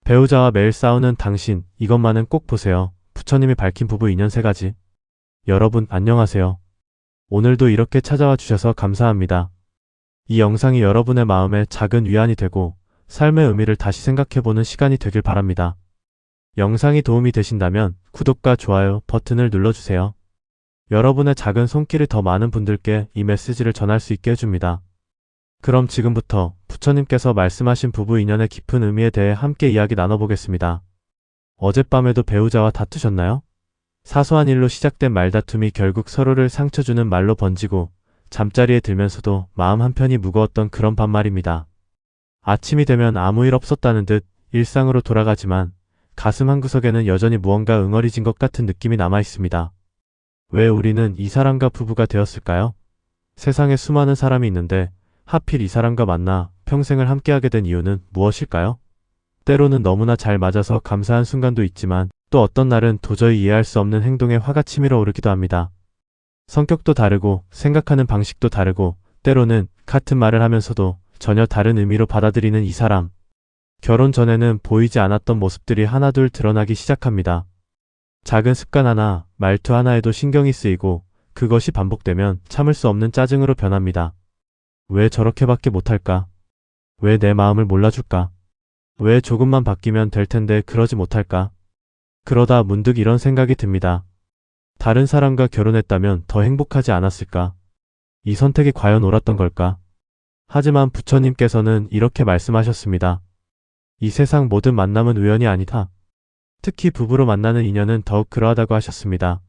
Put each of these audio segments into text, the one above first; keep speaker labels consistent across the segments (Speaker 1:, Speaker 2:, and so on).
Speaker 1: 배우자와 매일 싸우는 당신, 이것만은 꼭 보세요. 부처님이 밝힌 부부 인연 3가지. 여러분 안녕하세요. 오늘도 이렇게 찾아와 주셔서 감사합니다. 이 영상이 여러분의 마음에 작은 위안이 되고 삶의 의미를 다시 생각해보는 시간이 되길 바랍니다. 영상이 도움이 되신다면 구독과 좋아요 버튼을 눌러주세요. 여러분의 작은 손길이 더 많은 분들께 이 메시지를 전할 수 있게 해줍니다. 그럼 지금부터 부처님께서 말씀하신 부부 인연의 깊은 의미에 대해 함께 이야기 나눠보겠습니다. 어젯밤에도 배우자와 다투셨나요? 사소한 일로 시작된 말다툼이 결국 서로를 상처주는 말로 번지고 잠자리에 들면서도 마음 한편이 무거웠던 그런 밤 말입니다. 아침이 되면 아무 일 없었다는 듯 일상으로 돌아가지만 가슴 한구석에는 여전히 무언가 응어리진 것 같은 느낌이 남아 있습니다. 왜 우리는 이 사람과 부부가 되었을까요? 세상에 수많은 사람이 있는데 하필 이 사람과 만나 평생을 함께하게 된 이유는 무엇일까요? 때로는 너무나 잘 맞아서 감사한 순간도 있지만 또 어떤 날은 도저히 이해할 수 없는 행동에 화가 치밀어 오르기도 합니다. 성격도 다르고 생각하는 방식도 다르고 때로는 같은 말을 하면서도 전혀 다른 의미로 받아들이는 이 사람. 결혼 전에는 보이지 않았던 모습들이 하나둘 드러나기 시작합니다. 작은 습관 하나, 말투 하나에도 신경이 쓰이고 그것이 반복되면 참을 수 없는 짜증으로 변합니다. 왜 저렇게밖에 못할까? 왜 내 마음을 몰라줄까? 왜 조금만 바뀌면 될 텐데 그러지 못할까? 그러다 문득 이런 생각이 듭니다. 다른 사람과 결혼했다면 더 행복하지 않았을까? 이 선택이 과연 옳았던 걸까? 하지만 부처님께서는 이렇게 말씀하셨습니다. 이 세상 모든 만남은 우연이 아니다. 특히 부부로 만나는 인연은 더욱 그러하다고 하셨습니다.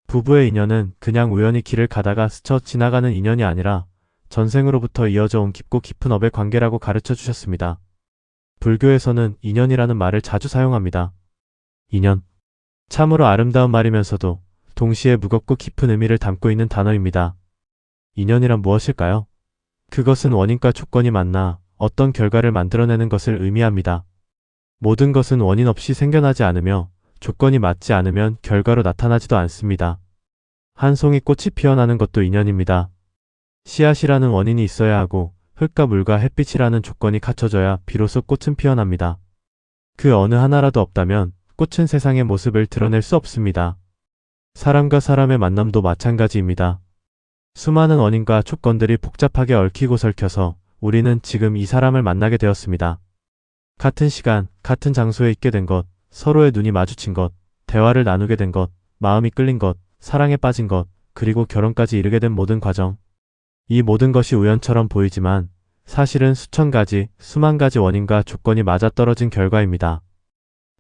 Speaker 1: 부부의 인연은 그냥 우연히 길을 가다가 스쳐 지나가는 인연이 아니라 전생으로부터 이어져 온 깊고 깊은 업의 관계라고 가르쳐 주셨습니다. 불교에서는 인연이라는 말을 자주 사용합니다. 인연. 참으로 아름다운 말이면서도 동시에 무겁고 깊은 의미를 담고 있는 단어입니다. 인연이란 무엇일까요? 그것은 원인과 조건이 만나 어떤 결과를 만들어내는 것을 의미합니다. 모든 것은 원인 없이 생겨나지 않으며 조건이 맞지 않으면 결과로 나타나지도 않습니다. 한 송이 꽃이 피어나는 것도 인연입니다. 씨앗이라는 원인이 있어야 하고 흙과 물과 햇빛이라는 조건이 갖춰져야 비로소 꽃은 피어납니다. 그 어느 하나라도 없다면 꽃은 세상의 모습을 드러낼 수 없습니다. 사람과 사람의 만남도 마찬가지입니다. 수많은 원인과 조건들이 복잡하게 얽히고 설켜서 우리는 지금 이 사람을 만나게 되었습니다. 같은 시간, 같은 장소에 있게 된 것, 서로의 눈이 마주친 것, 대화를 나누게 된 것, 마음이 끌린 것, 사랑에 빠진 것, 그리고 결혼까지 이르게 된 모든 과정. 이 모든 것이 우연처럼 보이지만 사실은 수천 가지, 수만 가지 원인과 조건이 맞아떨어진 결과입니다.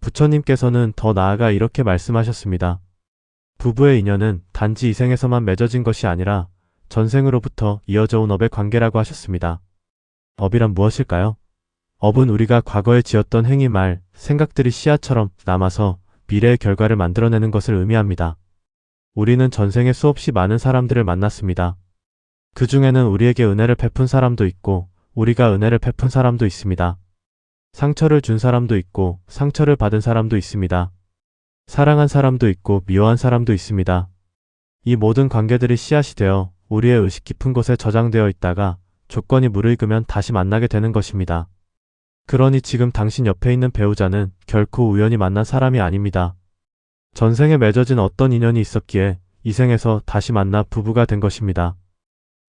Speaker 1: 부처님께서는 더 나아가 이렇게 말씀하셨습니다. 부부의 인연은 단지 이 생에서만 맺어진 것이 아니라 전생으로부터 이어져 온 업의 관계라고 하셨습니다. 업이란 무엇일까요? 업은 우리가 과거에 지었던 행위, 말, 생각들이 씨앗처럼 남아서 미래의 결과를 만들어내는 것을 의미합니다. 우리는 전생에 수없이 많은 사람들을 만났습니다. 그 중에는 우리에게 은혜를 베푼 사람도 있고 우리가 은혜를 베푼 사람도 있습니다. 상처를 준 사람도 있고 상처를 받은 사람도 있습니다. 사랑한 사람도 있고 미워한 사람도 있습니다. 이 모든 관계들이 씨앗이 되어 우리의 의식 깊은 곳에 저장되어 있다가 조건이 무르익으면 다시 만나게 되는 것입니다. 그러니 지금 당신 옆에 있는 배우자는 결코 우연히 만난 사람이 아닙니다. 전생에 맺어진 어떤 인연이 있었기에 이 생에서 다시 만나 부부가 된 것입니다.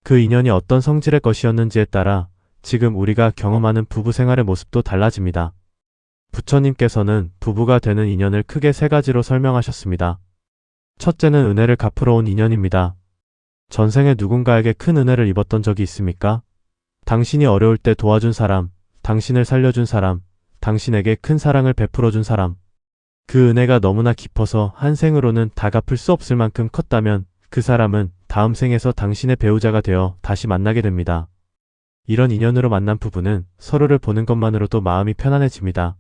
Speaker 1: 그 인연이 어떤 성질의 것이었는지에 따라 지금 우리가 경험하는 부부 생활의 모습도 달라집니다. 부처님께서는 부부가 되는 인연을 크게 3가지로 설명하셨습니다. 첫째는 은혜를 갚으러 온 인연입니다. 전생에 누군가에게 큰 은혜를 입었던 적이 있습니까? 당신이 어려울 때 도와준 사람, 당신을 살려준 사람, 당신에게 큰 사랑을 베풀어준 사람. 그 은혜가 너무나 깊어서 한 생으로는 다 갚을 수 없을 만큼 컸다면 그 사람은 다음 생에서 당신의 배우자가 되어 다시 만나게 됩니다. 이런 인연으로 만난 부부는 서로를 보는 것만으로도 마음이 편안해집니다.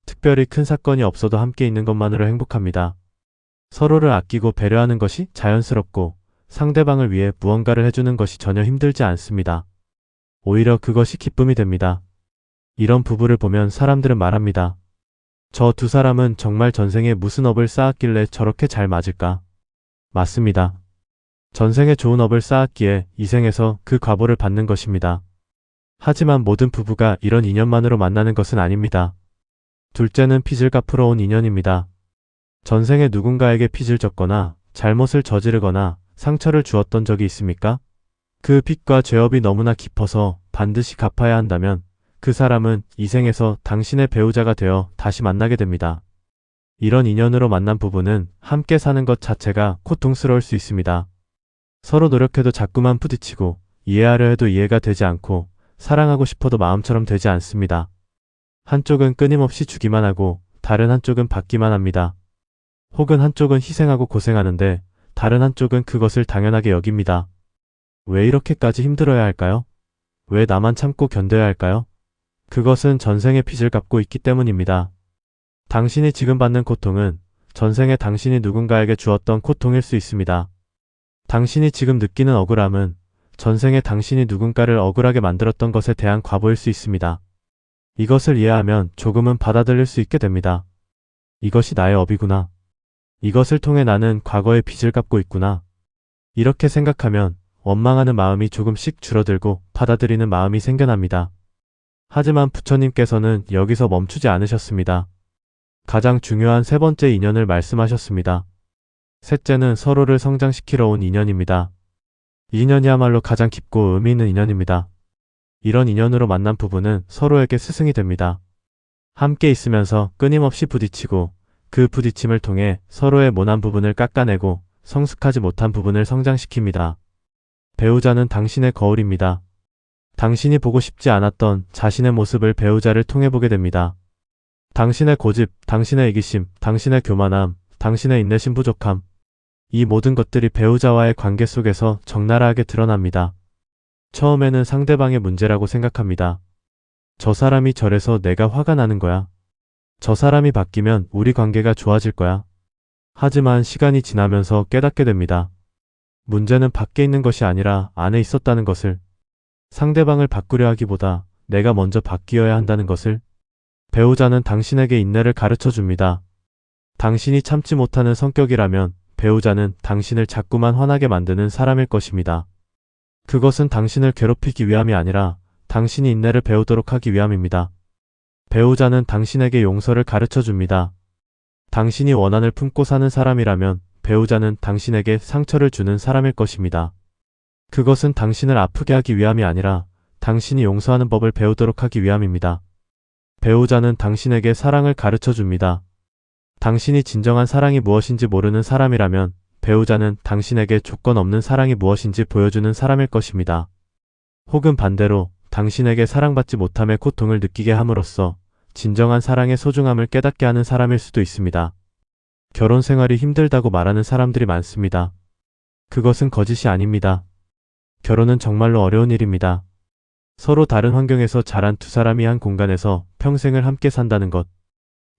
Speaker 1: 특별히 큰 사건이 없어도 함께 있는 것만으로 행복합니다. 서로를 아끼고 배려하는 것이 자연스럽고 상대방을 위해 무언가를 해주는 것이 전혀 힘들지 않습니다. 오히려 그것이 기쁨이 됩니다. 이런 부부를 보면 사람들은 말합니다. 저 두 사람은 정말 전생에 무슨 업을 쌓았길래 저렇게 잘 맞을까? 맞습니다. 전생에 좋은 업을 쌓았기에 이 생에서 그 과보를 받는 것입니다. 하지만 모든 부부가 이런 인연만으로 만나는 것은 아닙니다. 둘째는 빚을 갚으러 온 인연입니다. 전생에 누군가에게 빚을 졌거나 잘못을 저지르거나 상처를 주었던 적이 있습니까? 그 빚과 죄업이 너무나 깊어서 반드시 갚아야 한다면 그 사람은 이 생에서 당신의 배우자가 되어 다시 만나게 됩니다. 이런 인연으로 만난 부부는 함께 사는 것 자체가 고통스러울 수 있습니다. 서로 노력해도 자꾸만 부딪히고 이해하려 해도 이해가 되지 않고 사랑하고 싶어도 마음처럼 되지 않습니다. 한쪽은 끊임없이 주기만 하고 다른 한쪽은 받기만 합니다. 혹은 한쪽은 희생하고 고생하는데 다른 한쪽은 그것을 당연하게 여깁니다. 왜 이렇게까지 힘들어야 할까요? 왜 나만 참고 견뎌야 할까요? 그것은 전생의 빚을 갚고 있기 때문입니다. 당신이 지금 받는 고통은 전생에 당신이 누군가에게 주었던 고통일 수 있습니다. 당신이 지금 느끼는 억울함은 전생에 당신이 누군가를 억울하게 만들었던 것에 대한 과보일 수 있습니다. 이것을 이해하면 조금은 받아들일 수 있게 됩니다. 이것이 나의 업이구나. 이것을 통해 나는 과거의 빚을 갚고 있구나. 이렇게 생각하면 원망하는 마음이 조금씩 줄어들고 받아들이는 마음이 생겨납니다. 하지만 부처님께서는 여기서 멈추지 않으셨습니다. 가장 중요한 세 번째 인연을 말씀하셨습니다. 셋째는 서로를 성장시키러 온 인연입니다. 이 인연이야말로 가장 깊고 의미 있는 인연입니다. 이런 인연으로 만난 부부는 서로에게 스승이 됩니다. 함께 있으면서 끊임없이 부딪히고 그 부딪힘을 통해 서로의 모난 부분을 깎아내고 성숙하지 못한 부분을 성장시킵니다. 배우자는 당신의 거울입니다. 당신이 보고 싶지 않았던 자신의 모습을 배우자를 통해 보게 됩니다. 당신의 고집, 당신의 이기심, 당신의 교만함, 당신의 인내심 부족함, 이 모든 것들이 배우자와의 관계 속에서 적나라하게 드러납니다. 처음에는 상대방의 문제라고 생각합니다. 저 사람이 저래서 내가 화가 나는 거야. 저 사람이 바뀌면 우리 관계가 좋아질 거야. 하지만 시간이 지나면서 깨닫게 됩니다. 문제는 밖에 있는 것이 아니라 안에 있었다는 것을, 상대방을 바꾸려 하기보다 내가 먼저 바뀌어야 한다는 것을. 배우자는 당신에게 인내를 가르쳐 줍니다. 당신이 참지 못하는 성격이라면 배우자는 당신을 자꾸만 화나게 만드는 사람일 것입니다. 그것은 당신을 괴롭히기 위함이 아니라 당신이 인내를 배우도록 하기 위함입니다. 배우자는 당신에게 용서를 가르쳐 줍니다. 당신이 원한을 품고 사는 사람이라면 배우자는 당신에게 상처를 주는 사람일 것입니다. 그것은 당신을 아프게 하기 위함이 아니라 당신이 용서하는 법을 배우도록 하기 위함입니다. 배우자는 당신에게 사랑을 가르쳐 줍니다. 당신이 진정한 사랑이 무엇인지 모르는 사람이라면 배우자는 당신에게 조건 없는 사랑이 무엇인지 보여주는 사람일 것입니다. 혹은 반대로 당신에게 사랑받지 못함의 고통을 느끼게 함으로써 진정한 사랑의 소중함을 깨닫게 하는 사람일 수도 있습니다. 결혼 생활이 힘들다고 말하는 사람들이 많습니다. 그것은 거짓이 아닙니다. 결혼은 정말로 어려운 일입니다. 서로 다른 환경에서 자란 두 사람이 한 공간에서 평생을 함께 산다는 것.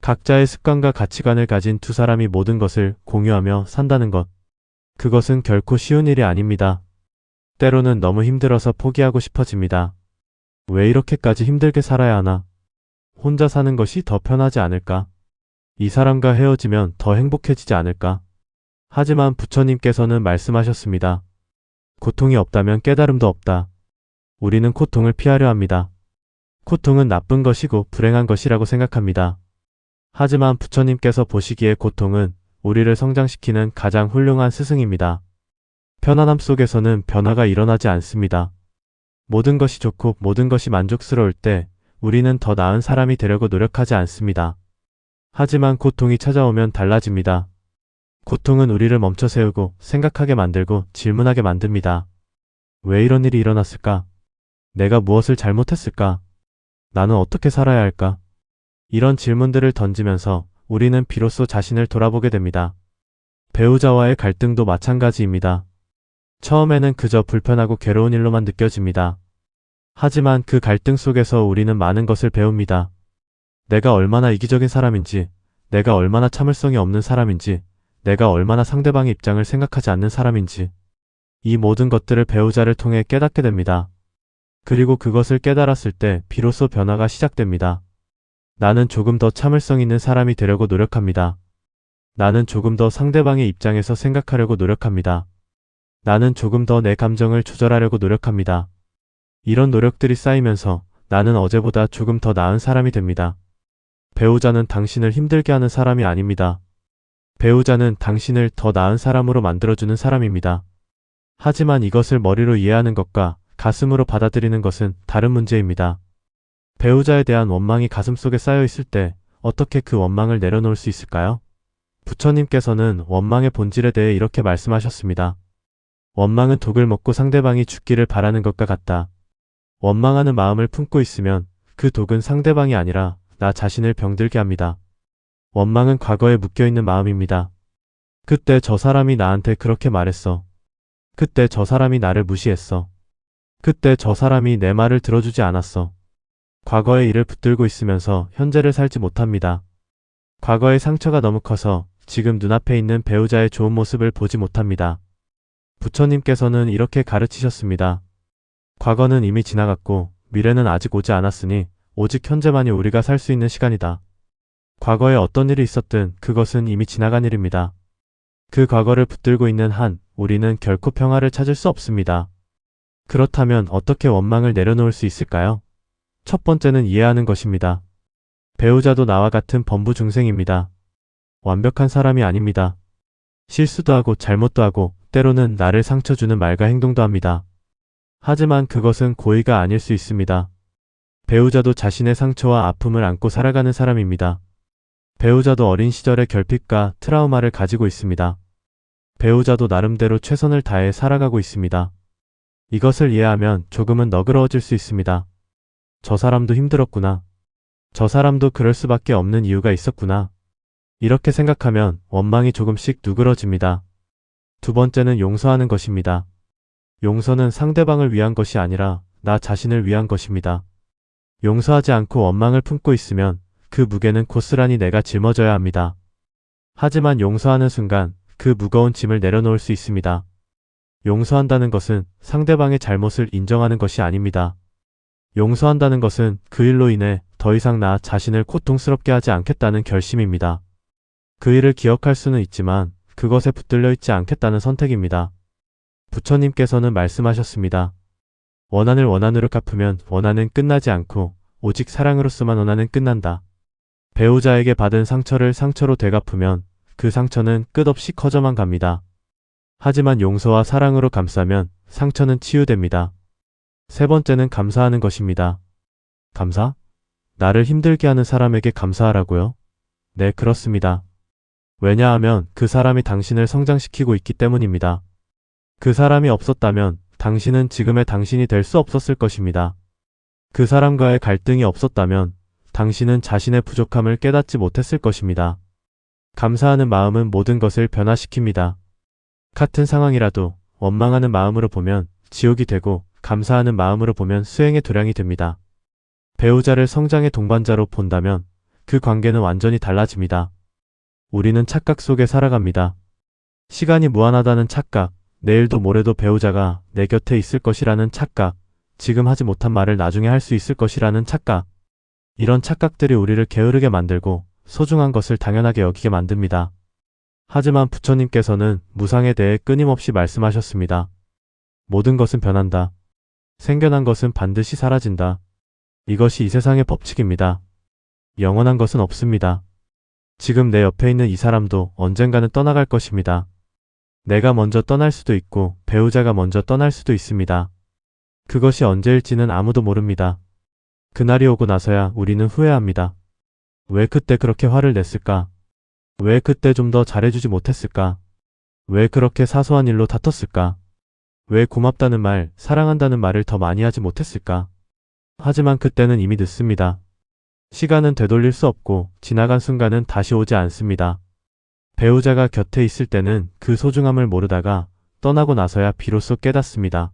Speaker 1: 각자의 습관과 가치관을 가진 두 사람이 모든 것을 공유하며 산다는 것. 그것은 결코 쉬운 일이 아닙니다. 때로는 너무 힘들어서 포기하고 싶어집니다. 왜 이렇게까지 힘들게 살아야 하나? 혼자 사는 것이 더 편하지 않을까? 이 사람과 헤어지면 더 행복해지지 않을까? 하지만 부처님께서는 말씀하셨습니다. 고통이 없다면 깨달음도 없다. 우리는 고통을 피하려 합니다. 고통은 나쁜 것이고 불행한 것이라고 생각합니다. 하지만 부처님께서 보시기에 고통은 우리를 성장시키는 가장 훌륭한 스승입니다. 편안함 속에서는 변화가 일어나지 않습니다. 모든 것이 좋고 모든 것이 만족스러울 때 우리는 더 나은 사람이 되려고 노력하지 않습니다. 하지만 고통이 찾아오면 달라집니다. 고통은 우리를 멈춰 세우고 생각하게 만들고 질문하게 만듭니다. 왜 이런 일이 일어났을까? 내가 무엇을 잘못했을까? 나는 어떻게 살아야 할까? 이런 질문들을 던지면서 우리는 비로소 자신을 돌아보게 됩니다. 배우자와의 갈등도 마찬가지입니다. 처음에는 그저 불편하고 괴로운 일로만 느껴집니다. 하지만 그 갈등 속에서 우리는 많은 것을 배웁니다. 내가 얼마나 이기적인 사람인지, 내가 얼마나 참을성이 없는 사람인지, 내가 얼마나 상대방의 입장을 생각하지 않는 사람인지, 이 모든 것들을 배우자를 통해 깨닫게 됩니다. 그리고 그것을 깨달았을 때 비로소 변화가 시작됩니다. 나는 조금 더 참을성 있는 사람이 되려고 노력합니다. 나는 조금 더 상대방의 입장에서 생각하려고 노력합니다. 나는 조금 더 내 감정을 조절하려고 노력합니다. 이런 노력들이 쌓이면서 나는 어제보다 조금 더 나은 사람이 됩니다. 배우자는 당신을 힘들게 하는 사람이 아닙니다. 배우자는 당신을 더 나은 사람으로 만들어주는 사람입니다. 하지만 이것을 머리로 이해하는 것과 가슴으로 받아들이는 것은 다른 문제입니다. 배우자에 대한 원망이 가슴속에 쌓여 있을 때 어떻게 그 원망을 내려놓을 수 있을까요? 부처님께서는 원망의 본질에 대해 이렇게 말씀하셨습니다. 원망은 독을 먹고 상대방이 죽기를 바라는 것과 같다. 원망하는 마음을 품고 있으면 그 독은 상대방이 아니라 나 자신을 병들게 합니다. 원망은 과거에 묶여있는 마음입니다. 그때 저 사람이 나한테 그렇게 말했어. 그때 저 사람이 나를 무시했어. 그때 저 사람이 내 말을 들어주지 않았어. 과거의 일을 붙들고 있으면서 현재를 살지 못합니다. 과거의 상처가 너무 커서 지금 눈앞에 있는 배우자의 좋은 모습을 보지 못합니다. 부처님께서는 이렇게 가르치셨습니다. 과거는 이미 지나갔고 미래는 아직 오지 않았으니 오직 현재만이 우리가 살 수 있는 시간이다. 과거에 어떤 일이 있었든 그것은 이미 지나간 일입니다. 그 과거를 붙들고 있는 한 우리는 결코 평화를 찾을 수 없습니다. 그렇다면 어떻게 원망을 내려놓을 수 있을까요? 첫 번째는 이해하는 것입니다. 배우자도 나와 같은 범부 중생입니다. 완벽한 사람이 아닙니다. 실수도 하고 잘못도 하고 때로는 나를 상처 주는 말과 행동도 합니다. 하지만 그것은 고의가 아닐 수 있습니다. 배우자도 자신의 상처와 아픔을 안고 살아가는 사람입니다. 배우자도 어린 시절의 결핍과 트라우마를 가지고 있습니다. 배우자도 나름대로 최선을 다해 살아가고 있습니다. 이것을 이해하면 조금은 너그러워질 수 있습니다. 저 사람도 힘들었구나. 저 사람도 그럴 수밖에 없는 이유가 있었구나. 이렇게 생각하면 원망이 조금씩 누그러집니다. 두 번째는 용서하는 것입니다. 용서는 상대방을 위한 것이 아니라 나 자신을 위한 것입니다. 용서하지 않고 원망을 품고 있으면 그 무게는 고스란히 내가 짊어져야 합니다. 하지만 용서하는 순간 그 무거운 짐을 내려놓을 수 있습니다. 용서한다는 것은 상대방의 잘못을 인정하는 것이 아닙니다. 용서한다는 것은 그 일로 인해 더 이상 나 자신을 고통스럽게 하지 않겠다는 결심입니다. 그 일을 기억할 수는 있지만 그것에 붙들려 있지 않겠다는 선택입니다. 부처님께서는 말씀하셨습니다. 원한을 원한으로 갚으면 원한은 끝나지 않고 오직 사랑으로서만 원한은 끝난다. 배우자에게 받은 상처를 상처로 되갚으면 그 상처는 끝없이 커져만 갑니다. 하지만 용서와 사랑으로 감싸면 상처는 치유됩니다. 세 번째는 감사하는 것입니다. 감사? 나를 힘들게 하는 사람에게 감사하라고요? 네, 그렇습니다. 왜냐하면 그 사람이 당신을 성장시키고 있기 때문입니다. 그 사람이 없었다면 당신은 지금의 당신이 될 수 없었을 것입니다. 그 사람과의 갈등이 없었다면 당신은 자신의 부족함을 깨닫지 못했을 것입니다. 감사하는 마음은 모든 것을 변화시킵니다. 같은 상황이라도 원망하는 마음으로 보면 지옥이 되고 감사하는 마음으로 보면 수행의 도량이 됩니다. 배우자를 성장의 동반자로 본다면 그 관계는 완전히 달라집니다. 우리는 착각 속에 살아갑니다. 시간이 무한하다는 착각, 내일도 모레도 배우자가 내 곁에 있을 것이라는 착각, 지금 하지 못한 말을 나중에 할 수 있을 것이라는 착각. 이런 착각들이 우리를 게으르게 만들고 소중한 것을 당연하게 여기게 만듭니다. 하지만 부처님께서는 무상에 대해 끊임없이 말씀하셨습니다. 모든 것은 변한다. 생겨난 것은 반드시 사라진다. 이것이 이 세상의 법칙입니다. 영원한 것은 없습니다. 지금 내 옆에 있는 이 사람도 언젠가는 떠나갈 것입니다. 내가 먼저 떠날 수도 있고 배우자가 먼저 떠날 수도 있습니다. 그것이 언제일지는 아무도 모릅니다. 그날이 오고 나서야 우리는 후회합니다. 왜 그때 그렇게 화를 냈을까? 왜 그때 좀 더 잘해주지 못했을까? 왜 그렇게 사소한 일로 다퉜을까? 왜 고맙다는 말, 사랑한다는 말을 더 많이 하지 못했을까? 하지만 그때는 이미 늦습니다. 시간은 되돌릴 수 없고 지나간 순간은 다시 오지 않습니다. 배우자가 곁에 있을 때는 그 소중함을 모르다가 떠나고 나서야 비로소 깨닫습니다.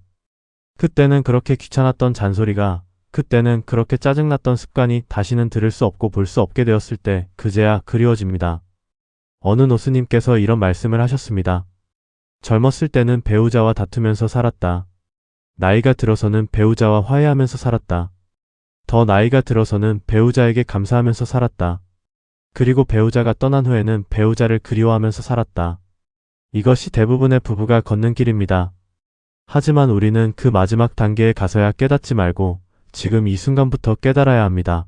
Speaker 1: 그때는 그렇게 귀찮았던 잔소리가, 그때는 그렇게 짜증났던 습관이 다시는 들을 수 없고 볼 수 없게 되었을 때 그제야 그리워집니다. 어느 노스님께서 이런 말씀을 하셨습니다. 젊었을 때는 배우자와 다투면서 살았다. 나이가 들어서는 배우자와 화해하면서 살았다. 더 나이가 들어서는 배우자에게 감사하면서 살았다. 그리고 배우자가 떠난 후에는 배우자를 그리워하면서 살았다. 이것이 대부분의 부부가 걷는 길입니다. 하지만 우리는 그 마지막 단계에 가서야 깨닫지 말고 지금 이 순간부터 깨달아야 합니다.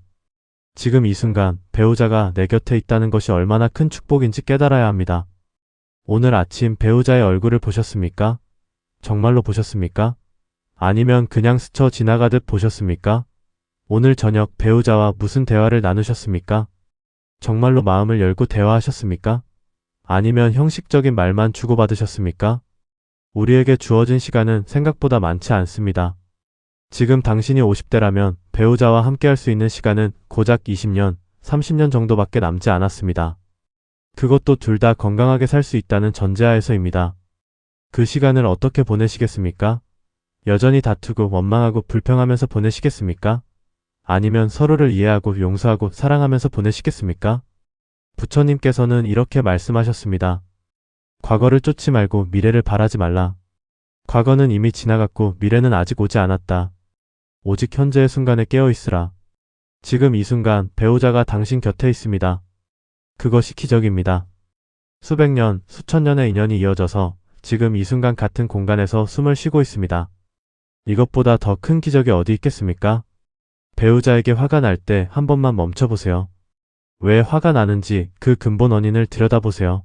Speaker 1: 지금 이 순간 배우자가 내 곁에 있다는 것이 얼마나 큰 축복인지 깨달아야 합니다. 오늘 아침 배우자의 얼굴을 보셨습니까? 정말로 보셨습니까? 아니면 그냥 스쳐 지나가듯 보셨습니까? 오늘 저녁 배우자와 무슨 대화를 나누셨습니까? 정말로 마음을 열고 대화하셨습니까? 아니면 형식적인 말만 주고받으셨습니까? 우리에게 주어진 시간은 생각보다 많지 않습니다. 지금 당신이 50대라면 배우자와 함께할 수 있는 시간은 고작 20년, 30년 정도밖에 남지 않았습니다. 그것도 둘 다 건강하게 살 수 있다는 전제하에서입니다. 그 시간을 어떻게 보내시겠습니까? 여전히 다투고 원망하고 불평하면서 보내시겠습니까? 아니면 서로를 이해하고 용서하고 사랑하면서 보내시겠습니까? 부처님께서는 이렇게 말씀하셨습니다. 과거를 쫓지 말고 미래를 바라지 말라. 과거는 이미 지나갔고 미래는 아직 오지 않았다. 오직 현재의 순간에 깨어 있으라. 지금 이 순간 배우자가 당신 곁에 있습니다. 그것이 기적입니다. 수백 년, 수천 년의 인연이 이어져서 지금 이 순간 같은 공간에서 숨을 쉬고 있습니다. 이것보다 더 큰 기적이 어디 있겠습니까? 배우자에게 화가 날 때 한 번만 멈춰보세요. 왜 화가 나는지 그 근본 원인을 들여다보세요.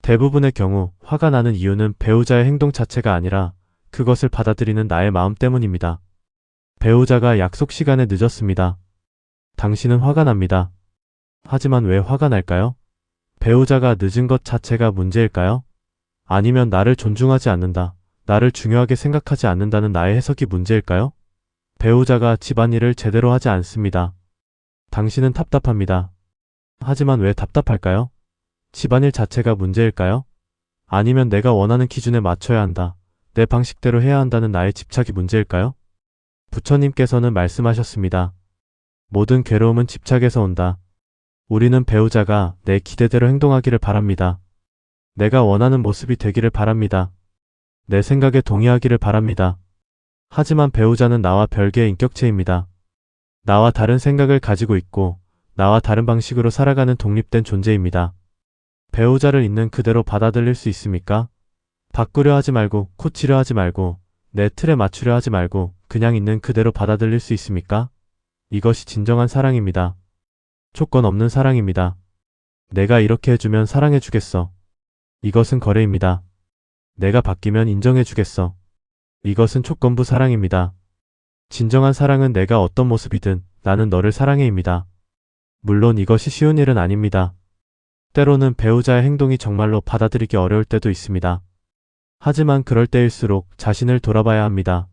Speaker 1: 대부분의 경우 화가 나는 이유는 배우자의 행동 자체가 아니라 그것을 받아들이는 나의 마음 때문입니다. 배우자가 약속 시간에 늦었습니다. 당신은 화가 납니다. 하지만 왜 화가 날까요? 배우자가 늦은 것 자체가 문제일까요? 아니면 나를 존중하지 않는다, 나를 중요하게 생각하지 않는다는 나의 해석이 문제일까요? 배우자가 집안일을 제대로 하지 않습니다. 당신은 답답합니다. 하지만 왜 답답할까요? 집안일 자체가 문제일까요? 아니면 내가 원하는 기준에 맞춰야 한다, 내 방식대로 해야 한다는 나의 집착이 문제일까요? 부처님께서는 말씀하셨습니다. 모든 괴로움은 집착에서 온다. 우리는 배우자가 내 기대대로 행동하기를 바랍니다. 내가 원하는 모습이 되기를 바랍니다. 내 생각에 동의하기를 바랍니다. 하지만 배우자는 나와 별개의 인격체입니다. 나와 다른 생각을 가지고 있고 나와 다른 방식으로 살아가는 독립된 존재입니다. 배우자를 있는 그대로 받아들일 수 있습니까? 바꾸려 하지 말고 코치려 하지 말고 내 틀에 맞추려 하지 말고 그냥 있는 그대로 받아들일 수 있습니까? 이것이 진정한 사랑입니다. 조건 없는 사랑입니다. 내가 이렇게 해주면 사랑해주겠어. 이것은 거래입니다. 내가 바뀌면 인정해주겠어. 이것은 조건부 사랑입니다. 진정한 사랑은 내가 어떤 모습이든 나는 너를 사랑해입니다. 물론 이것이 쉬운 일은 아닙니다. 때로는 배우자의 행동이 정말로 받아들이기 어려울 때도 있습니다. 하지만 그럴 때일수록 자신을 돌아봐야 합니다.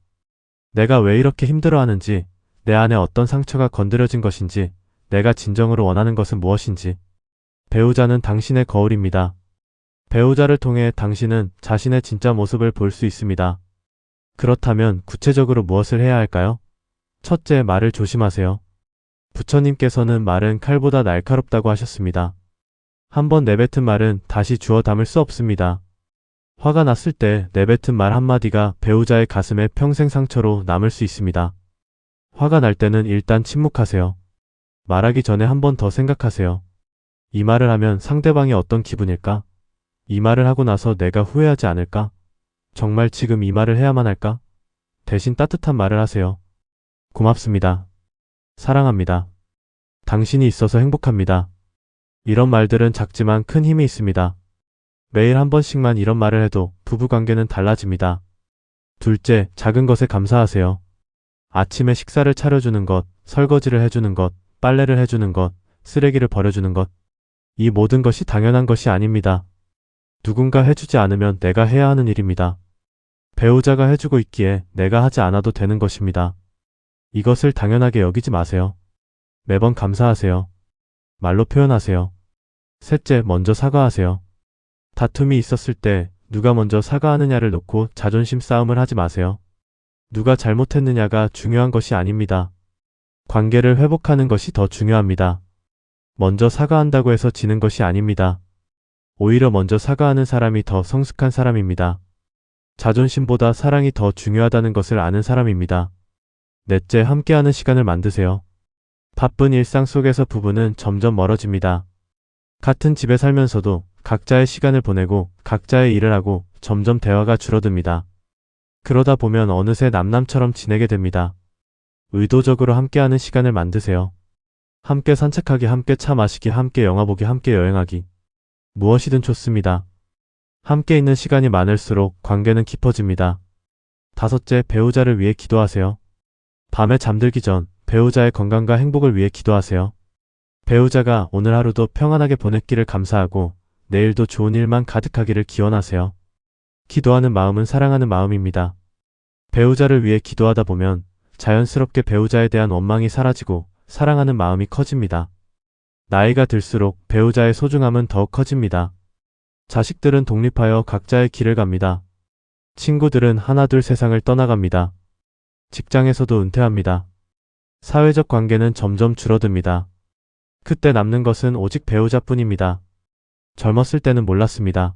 Speaker 1: 내가 왜 이렇게 힘들어하는지, 내 안에 어떤 상처가 건드려진 것인지, 내가 진정으로 원하는 것은 무엇인지. 배우자는 당신의 거울입니다. 배우자를 통해 당신은 자신의 진짜 모습을 볼 수 있습니다. 그렇다면 구체적으로 무엇을 해야 할까요? 첫째, 말을 조심하세요. 부처님께서는 말은 칼보다 날카롭다고 하셨습니다. 한번 내뱉은 말은 다시 주워 담을 수 없습니다. 화가 났을 때 내뱉은 말 한마디가 배우자의 가슴에 평생 상처로 남을 수 있습니다. 화가 날 때는 일단 침묵하세요. 말하기 전에 한 번 더 생각하세요. 이 말을 하면 상대방이 어떤 기분일까? 이 말을 하고 나서 내가 후회하지 않을까? 정말 지금 이 말을 해야만 할까? 대신 따뜻한 말을 하세요. 고맙습니다. 사랑합니다. 당신이 있어서 행복합니다. 이런 말들은 작지만 큰 힘이 있습니다. 매일 한 번씩만 이런 말을 해도 부부관계는 달라집니다. 둘째, 작은 것에 감사하세요. 아침에 식사를 차려주는 것, 설거지를 해주는 것, 빨래를 해주는 것, 쓰레기를 버려주는 것. 이 모든 것이 당연한 것이 아닙니다. 누군가 해주지 않으면 내가 해야 하는 일입니다. 배우자가 해주고 있기에 내가 하지 않아도 되는 것입니다. 이것을 당연하게 여기지 마세요. 매번 감사하세요. 말로 표현하세요. 셋째, 먼저 사과하세요. 다툼이 있었을 때 누가 먼저 사과하느냐를 놓고 자존심 싸움을 하지 마세요. 누가 잘못했느냐가 중요한 것이 아닙니다. 관계를 회복하는 것이 더 중요합니다. 먼저 사과한다고 해서 지는 것이 아닙니다. 오히려 먼저 사과하는 사람이 더 성숙한 사람입니다. 자존심보다 사랑이 더 중요하다는 것을 아는 사람입니다. 넷째, 함께하는 시간을 만드세요. 바쁜 일상 속에서 부부는 점점 멀어집니다. 같은 집에 살면서도 각자의 시간을 보내고 각자의 일을 하고 점점 대화가 줄어듭니다. 그러다 보면 어느새 남남처럼 지내게 됩니다. 의도적으로 함께하는 시간을 만드세요. 함께 산책하기, 함께 차 마시기, 함께 영화 보기, 함께 여행하기. 무엇이든 좋습니다. 함께 있는 시간이 많을수록 관계는 깊어집니다. 다섯째, 배우자를 위해 기도하세요. 밤에 잠들기 전 배우자의 건강과 행복을 위해 기도하세요. 배우자가 오늘 하루도 평안하게 보냈기를 감사하고 내일도 좋은 일만 가득하기를 기원하세요. 기도하는 마음은 사랑하는 마음입니다. 배우자를 위해 기도하다 보면 자연스럽게 배우자에 대한 원망이 사라지고 사랑하는 마음이 커집니다. 나이가 들수록 배우자의 소중함은 더욱 커집니다. 자식들은 독립하여 각자의 길을 갑니다. 친구들은 하나둘 세상을 떠나갑니다. 직장에서도 은퇴합니다. 사회적 관계는 점점 줄어듭니다. 그때 남는 것은 오직 배우자뿐입니다. 젊었을 때는 몰랐습니다.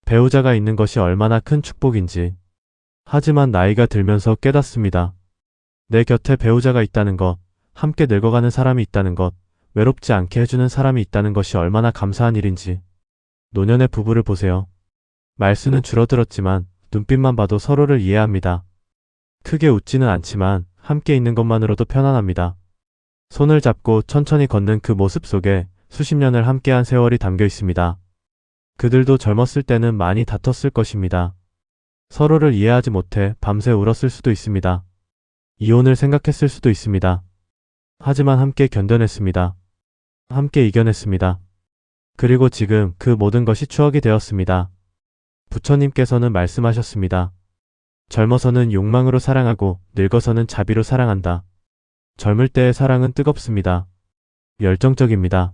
Speaker 1: 배우자가 있는 것이 얼마나 큰 축복인지. 하지만 나이가 들면서 깨닫습니다. 내 곁에 배우자가 있다는 것, 함께 늙어가는 사람이 있다는 것, 외롭지 않게 해주는 사람이 있다는 것이 얼마나 감사한 일인지. 노년의 부부를 보세요. 말수는 줄어들었지만 눈빛만 봐도 서로를 이해합니다. 크게 웃지는 않지만 함께 있는 것만으로도 편안합니다. 손을 잡고 천천히 걷는 그 모습 속에 수십 년을 함께한 세월이 담겨 있습니다. 그들도 젊었을 때는 많이 다퉜을 것입니다. 서로를 이해하지 못해 밤새 울었을 수도 있습니다. 이혼을 생각했을 수도 있습니다. 하지만 함께 견뎌냈습니다. 함께 이겨냈습니다. 그리고 지금 그 모든 것이 추억이 되었습니다. 부처님께서는 말씀하셨습니다. 젊어서는 욕망으로 사랑하고 늙어서는 자비로 사랑한다. 젊을 때의 사랑은 뜨겁습니다. 열정적입니다.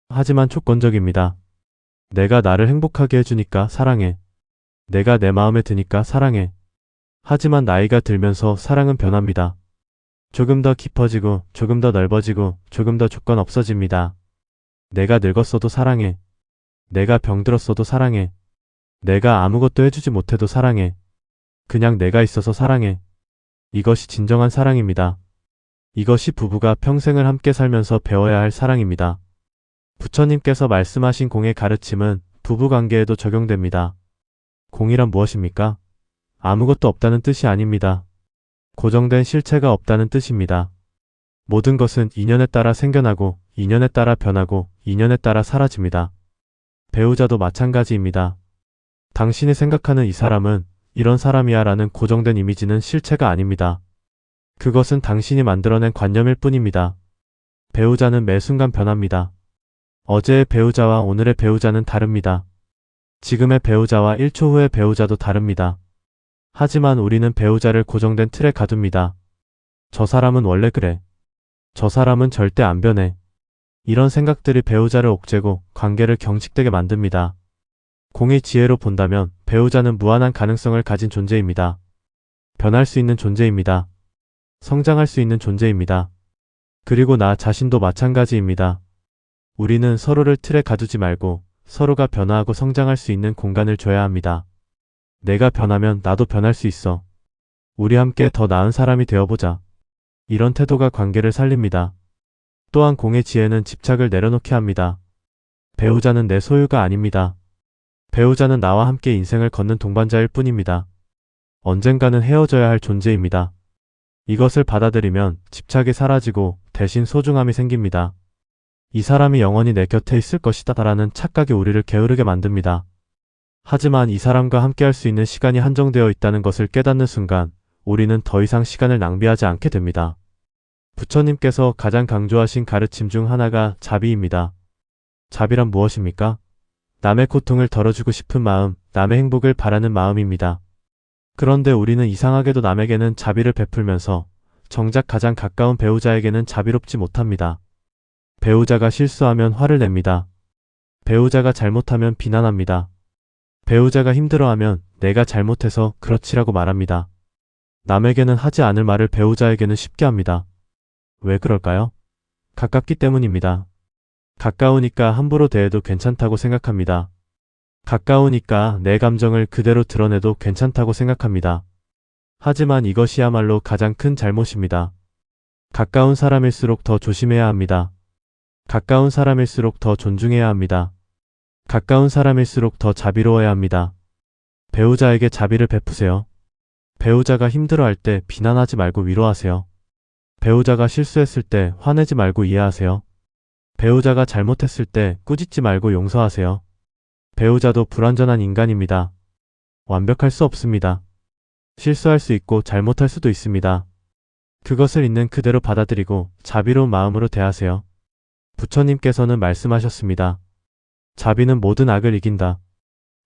Speaker 1: 하지만 조건적입니다. 내가 나를 행복하게 해주니까 사랑해. 내가 내 마음에 드니까 사랑해. 하지만 나이가 들면서 사랑은 변합니다. 조금 더 깊어지고 조금 더 넓어지고 조금 더 조건 없어집니다. 내가 늙었어도 사랑해. 내가 병들었어도 사랑해. 내가 아무것도 해주지 못해도 사랑해. 그냥 내가 있어서 사랑해. 이것이 진정한 사랑입니다. 이것이 부부가 평생을 함께 살면서 배워야 할 사랑입니다. 부처님께서 말씀하신 공의 가르침은 부부관계에도 적용됩니다. 공이란 무엇입니까? 아무것도 없다는 뜻이 아닙니다. 고정된 실체가 없다는 뜻입니다. 모든 것은 인연에 따라 생겨나고 인연에 따라 변하고 인연에 따라 사라집니다. 배우자도 마찬가지입니다. 당신이 생각하는 이 사람은 이런 사람이야 라는 고정된 이미지는 실체가 아닙니다. 그것은 당신이 만들어낸 관념일 뿐입니다. 배우자는 매 순간 변합니다. 어제의 배우자와 오늘의 배우자는 다릅니다. 지금의 배우자와 1초 후의 배우자도 다릅니다. 하지만 우리는 배우자를 고정된 틀에 가둡니다. 저 사람은 원래 그래. 저 사람은 절대 안 변해. 이런 생각들이 배우자를 옥죄고 관계를 경직되게 만듭니다. 공의 지혜로 본다면 배우자는 무한한 가능성을 가진 존재입니다. 변할 수 있는 존재입니다. 성장할 수 있는 존재입니다. 그리고 나 자신도 마찬가지입니다. 우리는 서로를 틀에 가두지 말고 서로가 변화하고 성장할 수 있는 공간을 줘야 합니다. 내가 변하면 나도 변할 수 있어. 우리 함께 더 나은 사람이 되어보자. 이런 태도가 관계를 살립니다. 또한 공의 지혜는 집착을 내려놓게 합니다. 배우자는 내 소유가 아닙니다. 배우자는 나와 함께 인생을 걷는 동반자일 뿐입니다. 언젠가는 헤어져야 할 존재입니다. 이것을 받아들이면 집착이 사라지고 대신 소중함이 생깁니다. 이 사람이 영원히 내 곁에 있을 것이다 라는 착각이 우리를 게으르게 만듭니다. 하지만 이 사람과 함께 할 수 있는 시간이 한정되어 있다는 것을 깨닫는 순간 우리는 더 이상 시간을 낭비하지 않게 됩니다. 부처님께서 가장 강조하신 가르침 중 하나가 자비입니다. 자비란 무엇입니까? 남의 고통을 덜어주고 싶은 마음, 남의 행복을 바라는 마음입니다. 그런데 우리는 이상하게도 남에게는 자비를 베풀면서 정작 가장 가까운 배우자에게는 자비롭지 못합니다. 배우자가 실수하면 화를 냅니다. 배우자가 잘못하면 비난합니다. 배우자가 힘들어하면 내가 잘못해서 그렇지라고 말합니다. 남에게는 하지 않을 말을 배우자에게는 쉽게 합니다. 왜 그럴까요? 가깝기 때문입니다. 가까우니까 함부로 대해도 괜찮다고 생각합니다. 가까우니까 내 감정을 그대로 드러내도 괜찮다고 생각합니다. 하지만 이것이야말로 가장 큰 잘못입니다. 가까운 사람일수록 더 조심해야 합니다. 가까운 사람일수록 더 존중해야 합니다. 가까운 사람일수록 더 자비로워야 합니다. 배우자에게 자비를 베푸세요. 배우자가 힘들어할 때 비난하지 말고 위로하세요. 배우자가 실수했을 때 화내지 말고 이해하세요. 배우자가 잘못했을 때 꾸짖지 말고 용서하세요. 배우자도 불완전한 인간입니다. 완벽할 수 없습니다. 실수할 수 있고 잘못할 수도 있습니다. 그것을 있는 그대로 받아들이고 자비로운 마음으로 대하세요. 부처님께서는 말씀하셨습니다. 자비는 모든 악을 이긴다.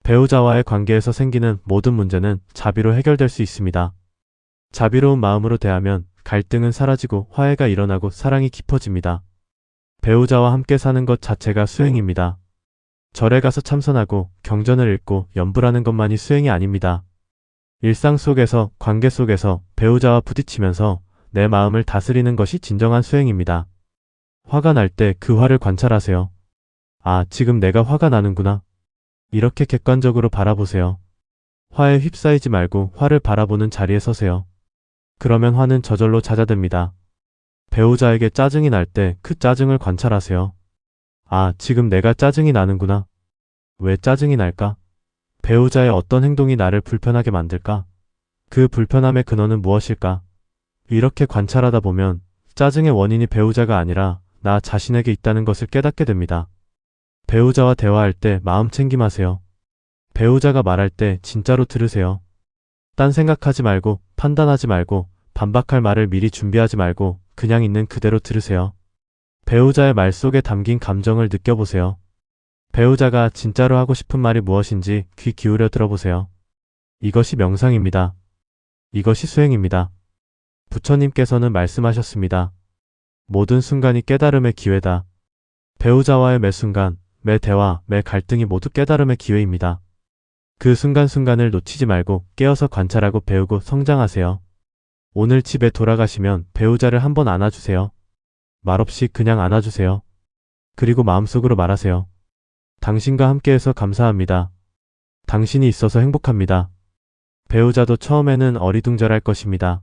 Speaker 1: 배우자와의 관계에서 생기는 모든 문제는 자비로 해결될 수 있습니다. 자비로운 마음으로 대하면 갈등은 사라지고 화해가 일어나고 사랑이 깊어집니다. 배우자와 함께 사는 것 자체가 수행입니다. 절에 가서 참선하고 경전을 읽고 염불하는 것만이 수행이 아닙니다. 일상 속에서, 관계 속에서 배우자와 부딪히면서 내 마음을 다스리는 것이 진정한 수행입니다. 화가 날 때 그 화를 관찰하세요. 아, 지금 내가 화가 나는구나. 이렇게 객관적으로 바라보세요. 화에 휩싸이지 말고 화를 바라보는 자리에 서세요. 그러면 화는 저절로 잦아듭니다. 배우자에게 짜증이 날 때 그 짜증을 관찰하세요. 아, 지금 내가 짜증이 나는구나. 왜 짜증이 날까? 배우자의 어떤 행동이 나를 불편하게 만들까? 그 불편함의 근원은 무엇일까? 이렇게 관찰하다 보면 짜증의 원인이 배우자가 아니라 나 자신에게 있다는 것을 깨닫게 됩니다. 배우자와 대화할 때 마음 챙김하세요. 배우자가 말할 때 진짜로 들으세요. 딴 생각하지 말고, 판단하지 말고, 반박할 말을 미리 준비하지 말고 그냥 있는 그대로 들으세요. 배우자의 말 속에 담긴 감정을 느껴보세요. 배우자가 진짜로 하고 싶은 말이 무엇인지 귀 기울여 들어보세요. 이것이 명상입니다. 이것이 수행입니다. 부처님께서는 말씀하셨습니다. 모든 순간이 깨달음의 기회다. 배우자와의 매 순간, 매 대화, 매 갈등이 모두 깨달음의 기회입니다. 그 순간순간을 놓치지 말고 깨어서 관찰하고 배우고 성장하세요. 오늘 집에 돌아가시면 배우자를 한번 안아주세요. 말없이 그냥 안아주세요. 그리고 마음속으로 말하세요. 당신과 함께해서 감사합니다. 당신이 있어서 행복합니다. 배우자도 처음에는 어리둥절할 것입니다.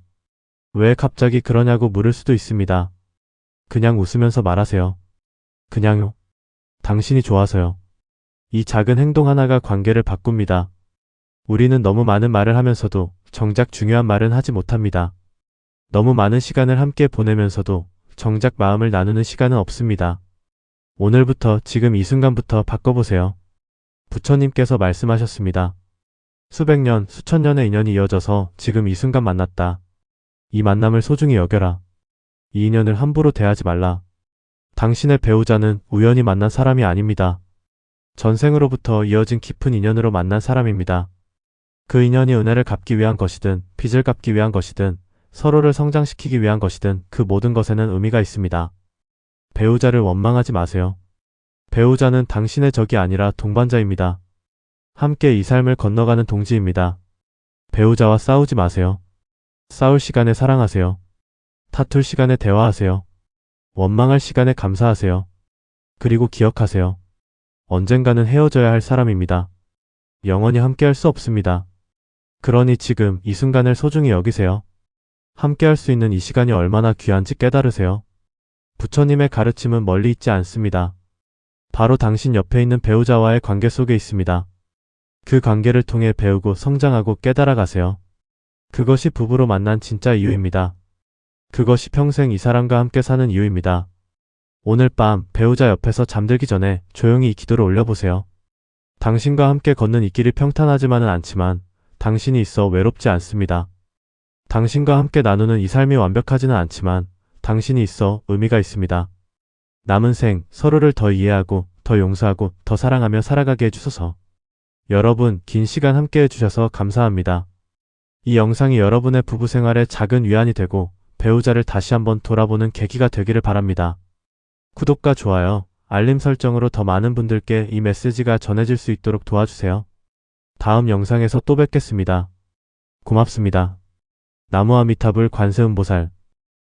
Speaker 1: 왜 갑자기 그러냐고 물을 수도 있습니다. 그냥 웃으면서 말하세요. 그냥요. 당신이 좋아서요. 이 작은 행동 하나가 관계를 바꿉니다. 우리는 너무 많은 말을 하면서도 정작 중요한 말은 하지 못합니다. 너무 많은 시간을 함께 보내면서도 정작 마음을 나누는 시간은 없습니다. 오늘부터 지금 이 순간부터 바꿔보세요. 부처님께서 말씀하셨습니다. 수백 년, 수천 년의 인연이 이어져서 지금 이 순간 만났다. 이 만남을 소중히 여겨라. 이 인연을 함부로 대하지 말라. 당신의 배우자는 우연히 만난 사람이 아닙니다. 전생으로부터 이어진 깊은 인연으로 만난 사람입니다. 그 인연이 은혜를 갚기 위한 것이든 빚을 갚기 위한 것이든 서로를 성장시키기 위한 것이든 그 모든 것에는 의미가 있습니다. 배우자를 원망하지 마세요. 배우자는 당신의 적이 아니라 동반자입니다. 함께 이 삶을 건너가는 동지입니다. 배우자와 싸우지 마세요. 싸울 시간에 사랑하세요. 다툴 시간에 대화하세요. 원망할 시간에 감사하세요. 그리고 기억하세요. 언젠가는 헤어져야 할 사람입니다. 영원히 함께할 수 없습니다. 그러니 지금 이 순간을 소중히 여기세요. 함께할 수 있는 이 시간이 얼마나 귀한지 깨달으세요. 부처님의 가르침은 멀리 있지 않습니다. 바로 당신 옆에 있는 배우자와의 관계 속에 있습니다. 그 관계를 통해 배우고 성장하고 깨달아가세요. 그것이 부부로 만난 진짜 이유입니다. 그것이 평생 이 사람과 함께 사는 이유입니다. 오늘 밤 배우자 옆에서 잠들기 전에 조용히 이 기도를 올려보세요. 당신과 함께 걷는 이 길이 평탄하지만은 않지만 당신이 있어 외롭지 않습니다. 당신과 함께 나누는 이 삶이 완벽하지는 않지만 당신이 있어 의미가 있습니다. 남은 생 서로를 더 이해하고 더 용서하고 더 사랑하며 살아가게 해주소서. 여러분 긴 시간 함께 해주셔서 감사합니다. 이 영상이 여러분의 부부 생활에 작은 위안이 되고 배우자를 다시 한번 돌아보는 계기가 되기를 바랍니다. 구독과 좋아요, 알림 설정으로 더 많은 분들께 이 메시지가 전해질 수 있도록 도와주세요. 다음 영상에서 또 뵙겠습니다. 고맙습니다. 나무아미타불 관세음보살